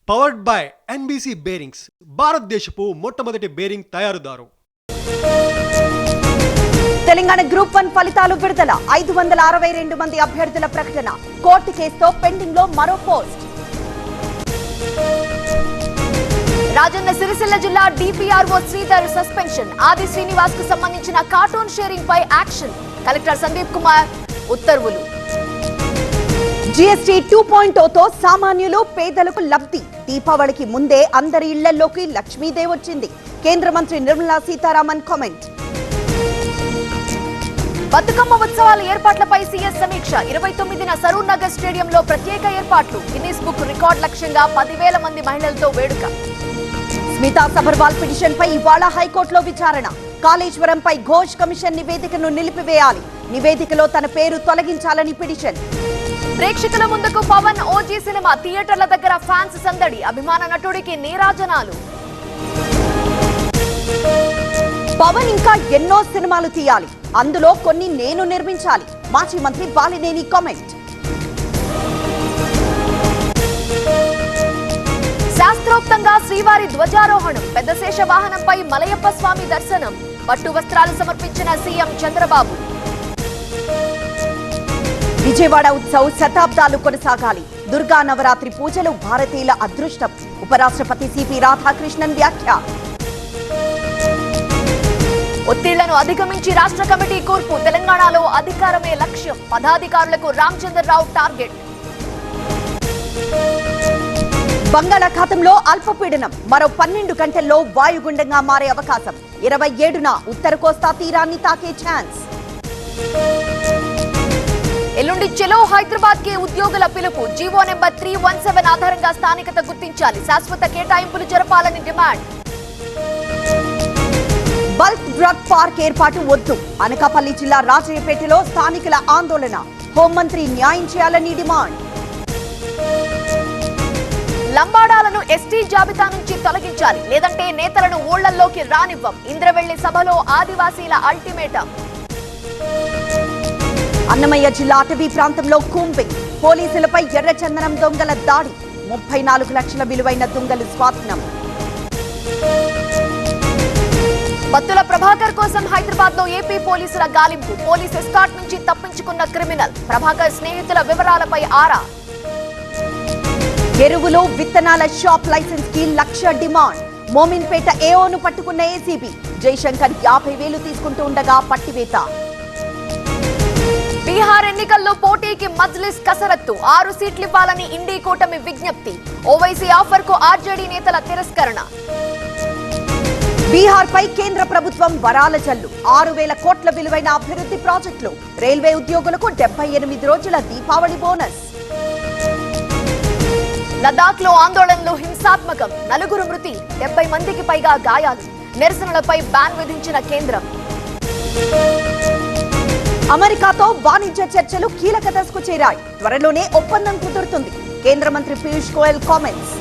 Powered by NBC bearings, భారతదేశపు మొట్టమొదటి bearing తయారుదారు. Telangana group 1 ఫలితాలు విడుదల. 562 మంది అభ్యర్థుల ప్రకటన. కోర్టు కేసుతో పెండింగ్ లో మరో పోస్ట్. రాజన్న సిరిసిల్ల జిల్లా డిపిఆర్ఓ శ్రీధర్ సస్పెన్షన్. ఆది శ్రీనివాస్ కు సంబంధించిన కార్టూన్ షేరింగ్ పై యాక్షన్. కలెక్టర్ సందీప్ కుమార్ ఉత్తర్వులు. జీఎస్టీ 2.0తో సామాన్యులు పేదలకు లబ్ధి. దీపావళికి ముందే అందరి ఇళ్లలోకి లక్ష్మీదేవి వచ్చింది. కేంద్ర మంత్రి నిర్మలా సీతారామన్ కామెంట్. బతుకమ్మ ఉత్సవాల ఏర్పాట్లపై సీఎస్ సమీక్ష. 29న సరూర్ నగర్ స్టేడియంలో ప్రత్యేక ఏర్పాట్లు. గిన్నిస్ బుక్ రికార్డ్ లక్ష్యంగా 10,000 మంది మహిళలతో వేడుక. స్మితా సబర్వాల్ పిటిషన్ పై ఇవాళ హైకోర్టులో విచారణ. కాళేశ్వరంపై ఘోష్ కమిషన్ నివేదికను నిలిపివేయాలి. నివేదికలో తన పేరు తొలగించాలని పిటిషన్. ప్రేక్షకుల ముందుకు పవన్ ఓజీ సినిమా. థియేటర్ల దగ్గర ఫ్యాన్స్ సందడి. అభిమాన నటుడికి నీరాజనాలు. పవన్ ఇంకా ఎన్నో సినిమాలు తీయాలి, అందులో కొన్ని నేను నిర్మించాలి. మాజీ మంత్రి బాలినేని కామెంట్. శాస్త్రోక్తంగా శ్రీవారి ధ్వజారోహణం. పెద్ద శేష వాహనంపై మలయప్ప స్వామి దర్శనం. పట్టు వస్త్రాలు సమర్పించిన సీఎం చంద్రబాబు. విజయవాడ ఉత్సవ్ శతాబ్దాలు కొనసాగాలి. దుర్గా నవరాత్రి పూజలు భారతీయుల అదృష్టం. ఉపరాష్ట్రపతి సిపి రాధాకృష్ణన్ వ్యాఖ్య. ఒత్తిళ్లను అధిగమించి రాష్ట్ర కమిటీ కూర్పు. తెలంగాణలో అధికారమే లక్ష్యం. పదాధికారులకు రామచంద్రరావు టార్గెట్. బంగాళాఖాతంలో అల్పపీడనం మరో 12 గంటల్లో వాయుగుండంగా మారే అవకాశం. 27న ఉత్తర కోస్తా తీరాన్ని తాకే ఛాన్స్. ఎల్లుండి చెలో హైదరాబాద్ కి ఉద్యోగుల పిలుపు. జీవో నెంబర్ 317 ఆధారంగా స్థానికత గుర్తించాలి. శాశ్వత కేటాయింపులు జరపాలని డిమాండ్. బల్క్ డ్రగ్ పార్క్ ఏర్పాటు వద్దు. అనకాపల్లి జిల్లా రాజయ్యపేటలో స్థానికుల ఆందోళన. హోంమంత్రి న్యాయం చేయాలని డిమాండ్. లంబాడాలను ఎస్టీ జాబితా నుంచి తొలగించాలి, లేదంటే నేతలను ఊళ్లలోకి రానివ్వం. ఇంద్రవెల్లి సభలో ఆదివాసీల అల్టిమేటం. అన్నమయ్య జిల్లా అటవీ ప్రాంతంలో కూంబింగ్. పోలీసులపై ఎర్రచందనం దొంగల దాడి. 34 లక్షల విలువైన దొంగలు స్వాధీనం. బత్తుల ప్రభాకర్ కోసం హైదరాబాద్ లో ఏపీ పోలీసుల గాలింపు. పోలీస్ ఎస్కార్ట్ నుంచి తప్పించుకున్న క్రిమినల్. ప్రభాకర్ స్నేహితుల వివరాలపై ఆరా. ఎరువులు విత్తనాల షాప్ లైసెన్స్ కి 1,00,000 డిమాండ్. మోమిన్పేట ఏఓను పట్టుకున్న ఏసీబీ. జయశంకర్ 50,000 తీసుకుంటూ ఉండగా పట్టివేత. బీహార్ ఎన్నికల్లో పోటీకి మజ్లిస్ కసరత్తు. 6 సీట్లు ఇవ్వాలని ఇండీ కూటమి విజ్ఞప్తి. ఓవైసీ ఆఫర్ కు ఆర్జేడీ నేతల తిరస్కరణ. బీహార్ పై కేంద్ర ప్రభుత్వం వరాల జల్లు. 6,000 కోట్ల విలువైన అభివృద్ధి ప్రాజెక్టులు. రైల్వే ఉద్యోగులకు 78 రోజుల దీపావళి బోనస్. లదాఖ్ లో ఆందోళనలు హింసాత్మకం. 4 మృతి, 70 మందికి పైగా గాయాలు. నిరసనలపై బ్యాన్ విధించిన కేంద్రం. అమెరికాతో వాణిజ్య చర్చలు కీలక దశకు చేరాయి. త్వరలోనే ఒప్పందం కుదురుతుంది. కేంద్ర మంత్రి పీయూష్ గోయల్ కామెంట్స్.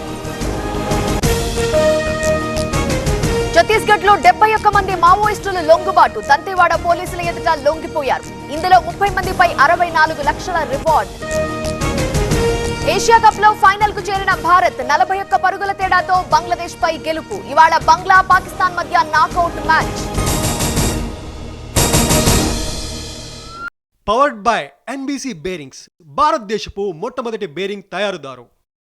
ఛత్తీస్గఢ్ లో 71 మంది మావోయిస్టులు లొంగుబాటు. దంతేవాడ పోలీసుల ఎదుట లొంగిపోయారు. ఇందులో 30 మందిపై 64 లక్షల రివార్డ్. ఏషియా కప్ లో ఫైనల్ కు చేరిన భారత్ 41 పరుగుల తేడాతో బంగ్లాదేశ్ పై గెలుపు. ఇవాళ బంగ్లా పాకిస్తాన్ మధ్య knockout match. Powered by NBC bearings, భారతదేశపు మొట్టమొదటి బేరింగ్ తయారుదారు.